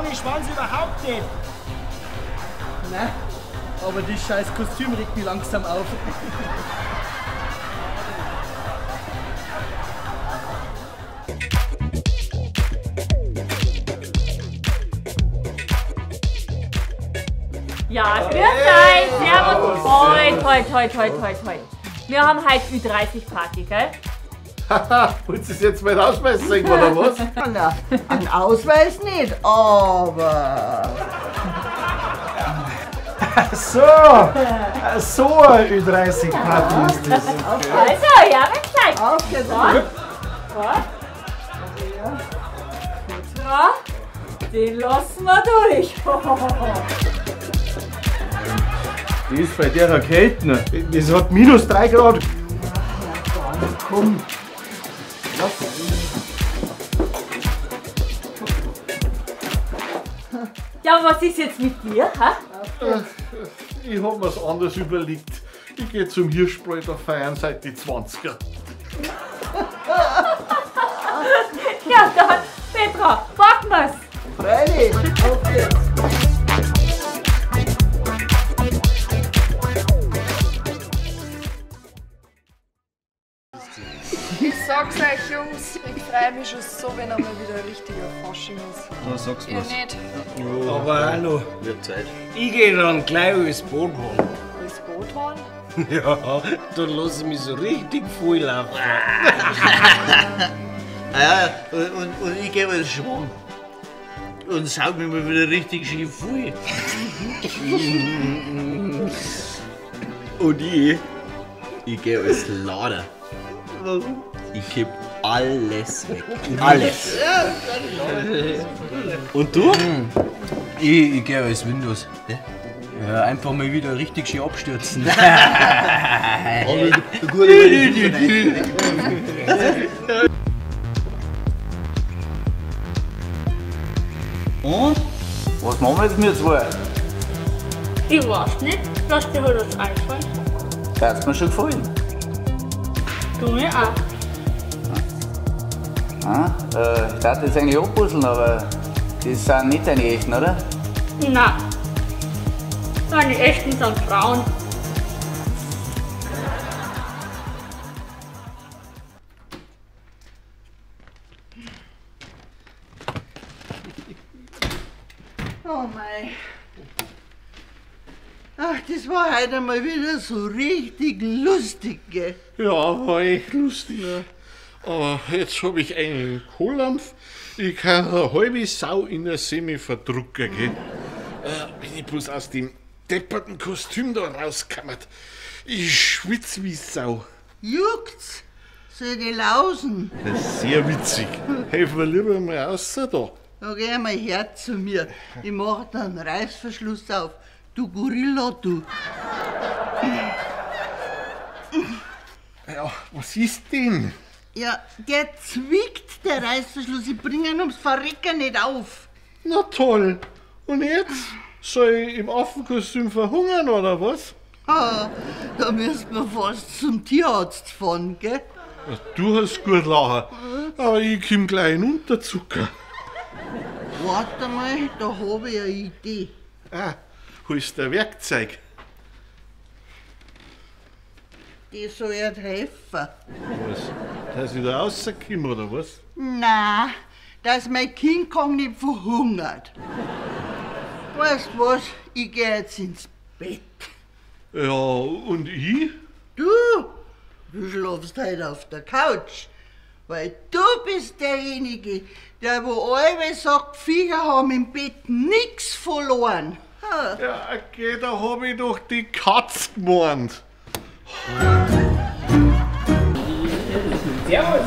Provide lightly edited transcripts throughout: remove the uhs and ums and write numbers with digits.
lange Schwanz überhaupt nicht. Nein, aber das scheiß Kostüm regt mich langsam auf. Ja, grüß euch, servus. Heute. Wir haben heute Ü30-Party, gell? Haha, willst du es jetzt mal rausschmeißen oder was? Na, einen Ausweis nicht, aber... So eine Ü30-Party ist das. Also, ja, wenn Zeit. Auf geht's. Ja, den lassen wir durch. Die ist bei der Kälte. Das hat minus 3 Grad. Komm. Ja, und was ist jetzt mit dir, ha? Ich hab mir's anders überlegt. Ich geh zum Hirschbräuter feiern seit die 20er. Ja, dann, Petra, packen wir's. Freilich, auf geht's. Ich sag's euch, Jungs, ich freue mich schon so, wenn einmal wieder ein richtiger Fasching ist. Na, sag's Ihr was. nicht? Aber hallo, wird Zeit. Ich geh dann gleich ins Boot fahren. Als Boot fahren? Ja, dann lass ich mich so richtig voll laufen. Ja, und ich gehe als Schwamm. Und saug mich mal wieder richtig schön voll. Und ich gehe als Lader. Ich kipp alles weg. Alles. Und du? Ich geh als Windows. Ja, einfach mal wieder richtig schön abstürzen. Und? Was machen wir jetzt mit zwei? Ich weiß nicht, lass dir halt was einfallen. Hat's mir schon gefallen. Du mir auch. Ich dachte jetzt eigentlich abpuzzeln, aber das sind nicht deine echten, oder? Nein. Meine echten sind Frauen. Oh mei. Ach, das war heute mal wieder so richtig lustig, gell? Ja, war echt lustig. Ja. Aber jetzt hab ich einen Kohlampf. Ich kann eine halbe Sau in der Semi verdrucken, gell? Wenn ich bloß aus dem depperten Kostüm da rauskammert. Ich schwitz wie Sau. Juckt's? Soll die lausen? Das ist sehr witzig. Helfen wir lieber mal raus da. Da geh mal her zu mir. Ich mach da einen Reißverschluss auf. Du Gorilla, du. Ja, was ist denn? Ja, der zwickt, der Reißverschluss. Ich bring ihn ums Verrecken nicht auf. Na toll. Und jetzt? Soll ich im Affenkostüm verhungern oder was? Ah, da müssten wir fast zum Tierarzt fahren, gell? Ja, du hast gut lachen. Aber ich komm gleich in Unterzucker. Warte mal, da hab ich eine Idee. Ah, holst du ein Werkzeug? Die soll ja helfen. Was? Dass ich da rauskomme oder was? Na, dass mein King Kong nicht verhungert. Weißt du was? Ich geh jetzt ins Bett. Ja, und ich? Du schlafst heute auf der Couch. Weil du bist derjenige, der wo alle sagt, Viecher haben im Bett nix verloren. Ha. Ja, okay, da hab ich doch die Katz gemeint. Servus.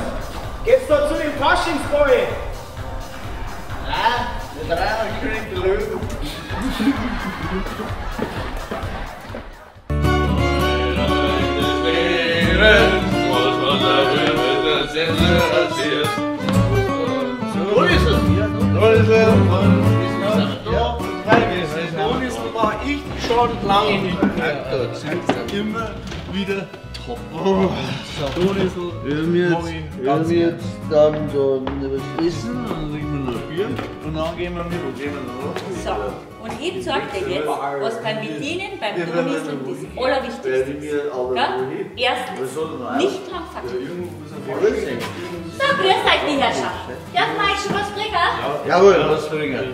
Geht's da zu dem Faschingsboy? Der dreimal Löwen. War ich schon lange nicht mehr. Immer wieder top. Wollen wir jetzt dann was essen? und dann gehen wir mit. So, und ich zeig dir jetzt, was beim Bedienen, beim Durchmisseln das Allerwichtigste ist. Gell? Erstens, nicht lang fackeln. So, grüß euch die Herrschaft. Darf man euch schon was bringen? Jawohl, was bringen.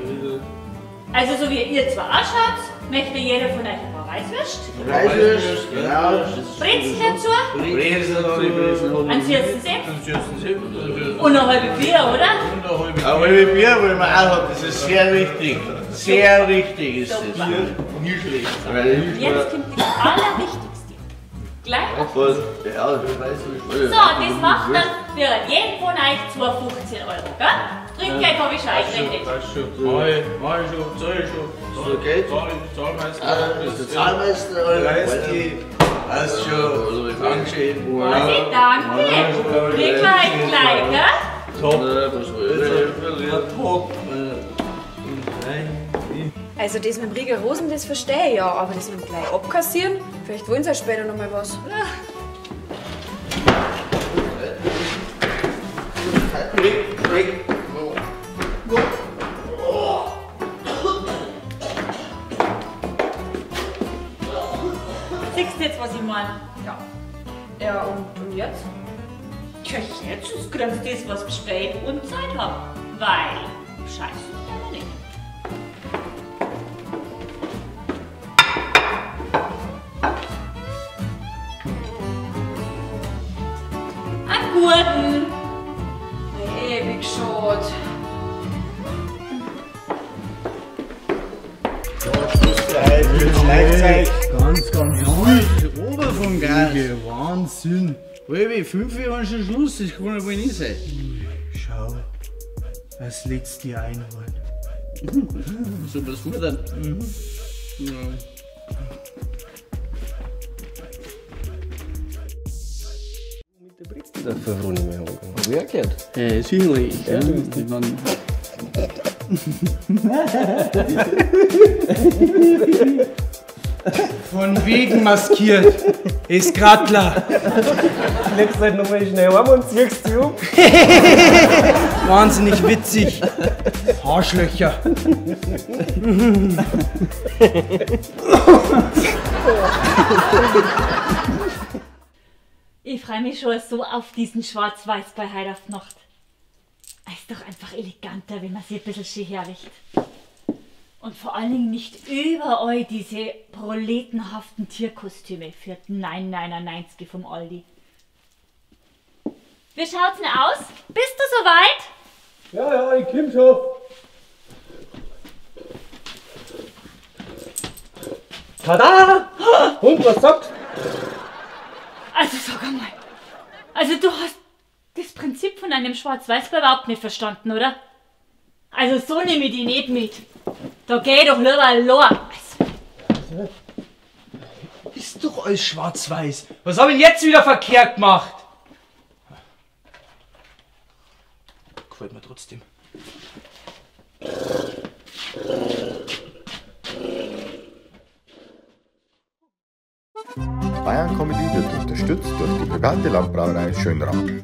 Also so wie ihr zwar ausschaut, möchte jeder von euch ein paar Weißwürst, Weißwürst, genau. Brezel dazu, Brezel, einen süßen Senf und eine halbe Bier, oder? Ein halbe Bier wollen wir auch haben, das ist sehr wichtig. Sehr wichtig ist das. Super. Nie schlecht. Jetzt kommt das Allerwichtigste. Gleich auf. So, So, das macht dann für jeden von euch 2,15 €, gell? Trinkgeld habe ich schon eingerechnet. Mach ich schon, zahl ich schon. So geht. Zahlmeister. Ist der Zahlmeister Passt schon. Dankeschön. Also danke. Kriegen wir euch gleich, gell? Also das mit dem Rigorosen, das verstehe ich ja, aber das mit dem gleich abkassieren, vielleicht wollen sie ja später noch mal was. Siehst du jetzt, was ich meine? Ja, und jetzt? Tja, jetzt ist ganz das, was besteht und Zeit haben. Weil, scheiße, ja nicht. Einen guten. Ewig schade. Ganz ruhig. Ober vom Gas. Wahnsinn. Wie 5 Uhr ist schon Schluss, das kann ja wohl nicht sein. Schau, das letzte Einhorn. So was vor dann. Sicherlich. Ja, die waren von wegen maskiert. Ist grad klar. Legst halt nochmal schnell heim und ziehst sie um. Wahnsinnig witzig. Arschlöcher. Ich freue mich schon so auf diesen Schwarz-Weiß bei heute auf Nacht. Es ist doch einfach eleganter, wenn man sie ein bisschen schön herrichtet. Und vor allen Dingen nicht überall diese proletenhaften Tierkostüme für 9,99 vom Aldi. Wie schaut's denn aus? Bist du soweit? Ja, ich komm schon. Tada! Und was sagst? Also sag einmal. Also du hast das Prinzip von einem Schwarz-Weiß überhaupt nicht verstanden, oder? Also so nehme ich die nicht mit. Da geh doch lieber allein. Ist doch alles schwarz-weiß. Was hab ich denn jetzt wieder verkehrt gemacht? Gefällt mir trotzdem. Bayern Comedy wird unterstützt durch die bekannte Landbrauerei Schönraum.